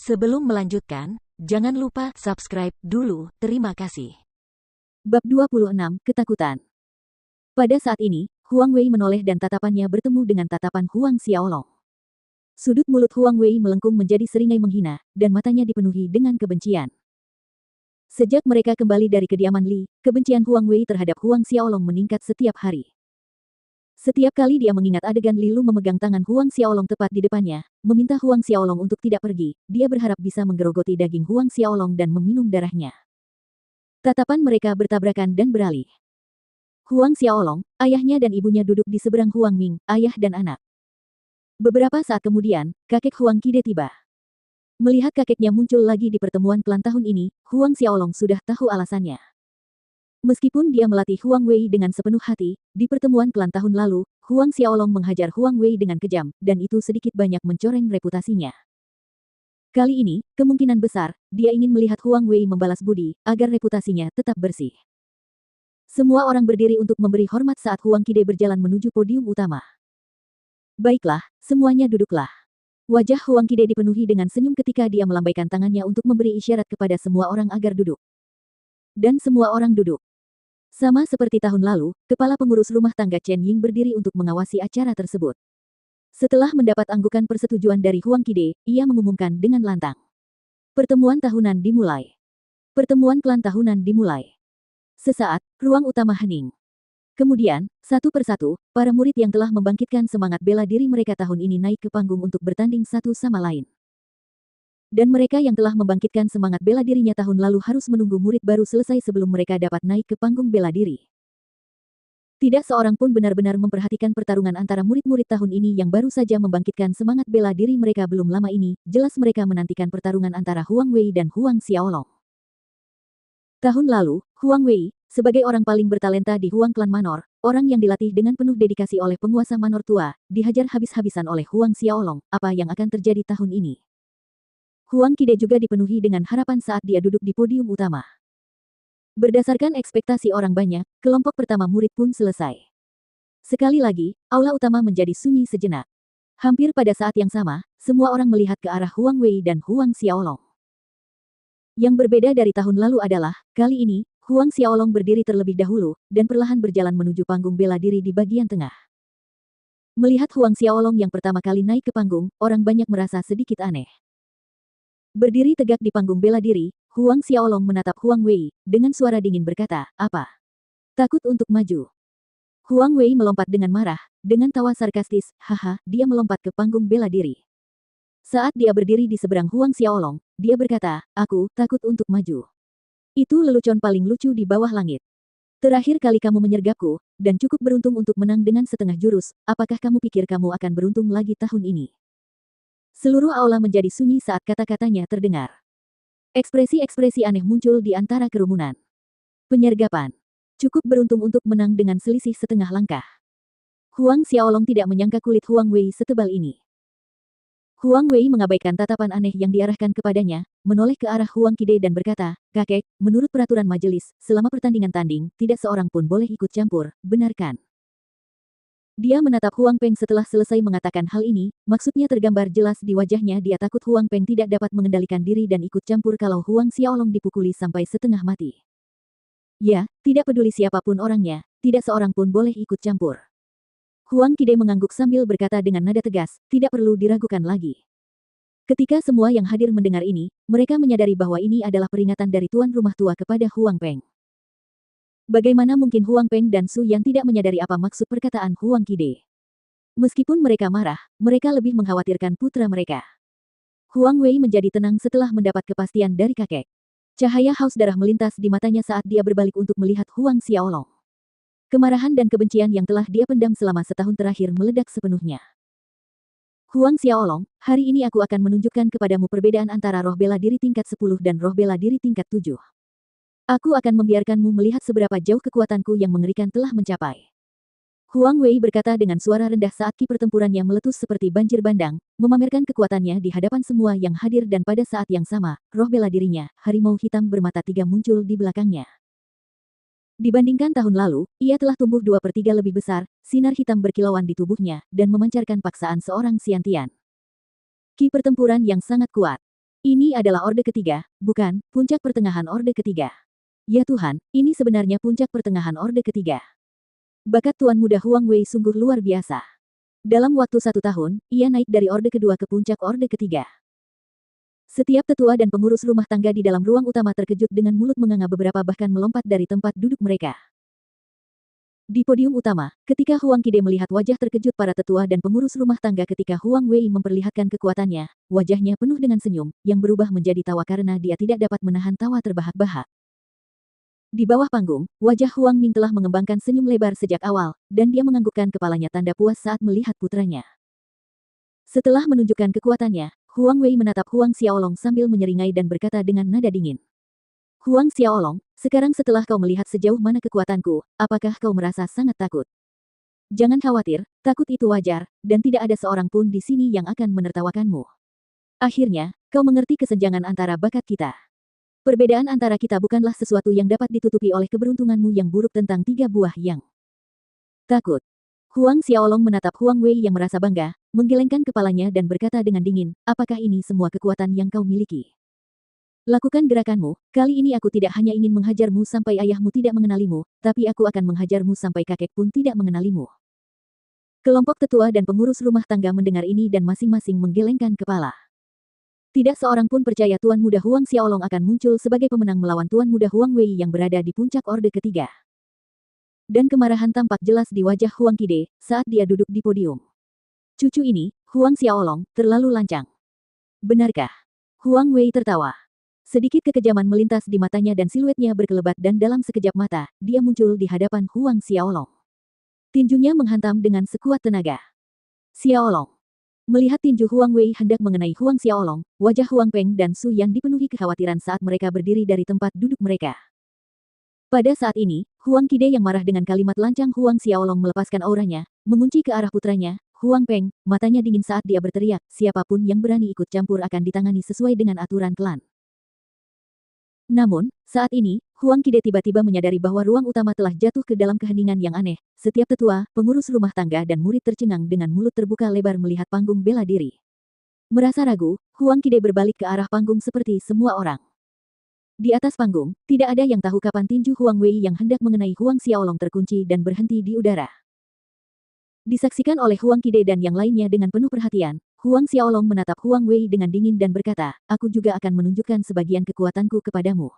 Sebelum melanjutkan, jangan lupa subscribe dulu, terima kasih. Bab 26, Ketakutan. Pada saat ini, Huang Wei menoleh dan tatapannya bertemu dengan tatapan Huang Xiaolong. Sudut mulut Huang Wei melengkung menjadi seringai menghina, dan matanya dipenuhi dengan kebencian. Sejak mereka kembali dari kediaman Li, kebencian Huang Wei terhadap Huang Xiaolong meningkat setiap hari. Setiap kali dia mengingat adegan Li Lu memegang tangan Huang Xiaolong tepat di depannya, meminta Huang Xiaolong untuk tidak pergi, dia berharap bisa menggerogoti daging Huang Xiaolong dan meminum darahnya. Tatapan mereka bertabrakan dan beralih. Huang Xiaolong, ayahnya dan ibunya duduk di seberang Huang Ming, ayah dan anak. Beberapa saat kemudian, kakek Huang Qide tiba. Melihat kakeknya muncul lagi di pertemuan klan tahun ini, Huang Xiaolong sudah tahu alasannya. Meskipun dia melatih Huang Wei dengan sepenuh hati, di pertemuan klan tahun lalu, Huang Xiaolong menghajar Huang Wei dengan kejam, dan itu sedikit banyak mencoreng reputasinya. Kali ini, kemungkinan besar, dia ingin melihat Huang Wei membalas budi, agar reputasinya tetap bersih. Semua orang berdiri untuk memberi hormat saat Huang Qide berjalan menuju podium utama. Baiklah, semuanya duduklah. Wajah Huang Qide dipenuhi dengan senyum ketika dia melambaikan tangannya untuk memberi isyarat kepada semua orang agar duduk. Dan semua orang duduk. Sama seperti tahun lalu, kepala pengurus rumah tangga Chen Ying berdiri untuk mengawasi acara tersebut. Setelah mendapat anggukan persetujuan dari Huang Qide, ia mengumumkan dengan lantang. Pertemuan tahunan dimulai. Pertemuan klan tahunan dimulai. Sesaat, ruang utama hening. Kemudian, satu persatu, para murid yang telah membangkitkan semangat bela diri mereka tahun ini naik ke panggung untuk bertanding satu sama lain. Dan mereka yang telah membangkitkan semangat bela dirinya tahun lalu harus menunggu murid baru selesai sebelum mereka dapat naik ke panggung bela diri. Tidak seorang pun benar-benar memperhatikan pertarungan antara murid-murid tahun ini yang baru saja membangkitkan semangat bela diri mereka belum lama ini, jelas mereka menantikan pertarungan antara Huang Wei dan Huang Xiaolong. Tahun lalu, Huang Wei, sebagai orang paling bertalenta di Huang Klan Manor, orang yang dilatih dengan penuh dedikasi oleh penguasa Manor tua, dihajar habis-habisan oleh Huang Xiaolong. Apa yang akan terjadi tahun ini? Huang Qide juga dipenuhi dengan harapan saat dia duduk di podium utama. Berdasarkan ekspektasi orang banyak, kelompok pertama murid pun selesai. Sekali lagi, aula utama menjadi sunyi sejenak. Hampir pada saat yang sama, semua orang melihat ke arah Huang Wei dan Huang Xiaolong. Yang berbeda dari tahun lalu adalah, kali ini, Huang Xiaolong berdiri terlebih dahulu, dan perlahan berjalan menuju panggung bela diri di bagian tengah. Melihat Huang Xiaolong yang pertama kali naik ke panggung, orang banyak merasa sedikit aneh. Berdiri tegak di panggung bela diri, Huang Xiaolong menatap Huang Wei, dengan suara dingin berkata, "Apa? Takut untuk maju?" Huang Wei melompat dengan marah, dengan tawa sarkastis, haha, dia melompat ke panggung bela diri. Saat dia berdiri di seberang Huang Xiaolong, dia berkata, "Aku takut untuk maju. Itu lelucon paling lucu di bawah langit. Terakhir kali kamu menyergapku, dan cukup beruntung untuk menang dengan setengah jurus, apakah kamu pikir kamu akan beruntung lagi tahun ini?" Seluruh aula menjadi sunyi saat kata-katanya terdengar. Ekspresi-ekspresi aneh muncul di antara kerumunan. Penyergapan. Cukup beruntung untuk menang dengan selisih setengah langkah. Huang Xiaolong tidak menyangka kulit Huang Wei setebal ini. Huang Wei mengabaikan tatapan aneh yang diarahkan kepadanya, menoleh ke arah Huang Qide dan berkata, "Kakek, menurut peraturan majelis, selama pertandingan tanding, tidak seorang pun boleh ikut campur, benar kan?" Dia menatap Huang Peng setelah selesai mengatakan hal ini, maksudnya tergambar jelas di wajahnya dia takut Huang Peng tidak dapat mengendalikan diri dan ikut campur kalau Huang Xiaolong dipukuli sampai setengah mati. Ya, tidak peduli siapapun orangnya, tidak seorang pun boleh ikut campur. Huang Qide mengangguk sambil berkata dengan nada tegas, tidak perlu diragukan lagi. Ketika semua yang hadir mendengar ini, mereka menyadari bahwa ini adalah peringatan dari tuan rumah tua kepada Huang Peng. Bagaimana mungkin Huang Peng dan Su Yan tidak menyadari apa maksud perkataan Huang Qide? Meskipun mereka marah, mereka lebih mengkhawatirkan putra mereka. Huang Wei menjadi tenang setelah mendapat kepastian dari kakek. Cahaya haus darah melintas di matanya saat dia berbalik untuk melihat Huang Xiaolong. Kemarahan dan kebencian yang telah dia pendam selama setahun terakhir meledak sepenuhnya. Huang Xiaolong, hari ini aku akan menunjukkan kepadamu perbedaan antara roh bela diri tingkat 10 dan roh bela diri tingkat 7. Aku akan membiarkanmu melihat seberapa jauh kekuatanku yang mengerikan telah mencapai. Huang Wei berkata dengan suara rendah saat ki pertempurannya meletus seperti banjir bandang, memamerkan kekuatannya di hadapan semua yang hadir dan pada saat yang sama, roh bela dirinya, harimau hitam bermata tiga muncul di belakangnya. Dibandingkan tahun lalu, ia telah tumbuh 2/3 lebih besar, sinar hitam berkilauan di tubuhnya, dan memancarkan paksaan seorang Xiantian. Ki pertempuran yang sangat kuat. Ini adalah orde ketiga, bukan puncak pertengahan orde ketiga. Ya Tuhan, ini sebenarnya puncak pertengahan orde ketiga. Bakat Tuan Muda Huang Wei sungguh luar biasa. Dalam waktu 1 tahun, ia naik dari orde kedua ke puncak orde ketiga. Setiap tetua dan pengurus rumah tangga di dalam ruang utama terkejut dengan mulut menganga, beberapa bahkan melompat dari tempat duduk mereka. Di podium utama, ketika Huang Qide melihat wajah terkejut para tetua dan pengurus rumah tangga ketika Huang Wei memperlihatkan kekuatannya, wajahnya penuh dengan senyum, yang berubah menjadi tawa karena dia tidak dapat menahan tawa terbahak-bahak. Di bawah panggung, wajah Huang Ming telah mengembangkan senyum lebar sejak awal, dan dia menganggukkan kepalanya tanda puas saat melihat putranya. Setelah menunjukkan kekuatannya, Huang Wei menatap Huang Xiaolong sambil menyeringai dan berkata dengan nada dingin. Huang Xiaolong, sekarang setelah kau melihat sejauh mana kekuatanku, apakah kau merasa sangat takut? Jangan khawatir, takut itu wajar, dan tidak ada seorang pun di sini yang akan menertawakanmu. Akhirnya, kau mengerti kesenjangan antara bakat kita. Perbedaan antara kita bukanlah sesuatu yang dapat ditutupi oleh keberuntunganmu yang buruk tentang 3 buah yang takut. Huang Xiaolong menatap Huang Wei yang merasa bangga, menggelengkan kepalanya dan berkata dengan dingin, apakah ini semua kekuatan yang kau miliki? Lakukan gerakanmu, kali ini aku tidak hanya ingin menghajarmu sampai ayahmu tidak mengenalimu, tapi aku akan menghajarmu sampai kakek pun tidak mengenalimu. Kelompok tetua dan pengurus rumah tangga mendengar ini dan masing-masing menggelengkan kepala. Tidak seorang pun percaya Tuan Muda Huang Xiaolong akan muncul sebagai pemenang melawan Tuan Muda Huang Wei yang berada di puncak orde ketiga. Dan kemarahan tampak jelas di wajah Huang Qide saat dia duduk di podium. Cucu ini, Huang Xiaolong, terlalu lancang. Benarkah? Huang Wei tertawa. Sedikit kekejaman melintas di matanya dan siluetnya berkelebat dan dalam sekejap mata, dia muncul di hadapan Huang Xiaolong. Tinjunya menghantam dengan sekuat tenaga. Xiaolong. Melihat tinju Huang Wei hendak mengenai Huang Xiaolong, wajah Huang Peng dan Su Yan dipenuhi kekhawatiran saat mereka berdiri dari tempat duduk mereka. Pada saat ini, Huang Qide yang marah dengan kalimat lancang Huang Xiaolong melepaskan auranya, mengunci ke arah putranya, Huang Peng, matanya dingin saat dia berteriak, siapapun yang berani ikut campur akan ditangani sesuai dengan aturan klan. Namun, saat ini, Huang Qide tiba-tiba menyadari bahwa ruang utama telah jatuh ke dalam keheningan yang aneh. Setiap tetua, pengurus rumah tangga dan murid tercengang dengan mulut terbuka lebar melihat panggung bela diri. Merasa ragu, Huang Qide berbalik ke arah panggung seperti semua orang. Di atas panggung, tidak ada yang tahu kapan tinju Huang Wei yang hendak mengenai Huang Xiaolong terkunci dan berhenti di udara. Disaksikan oleh Huang Qide dan yang lainnya dengan penuh perhatian, Huang Xiaolong menatap Huang Wei dengan dingin dan berkata, aku juga akan menunjukkan sebagian kekuatanku kepadamu.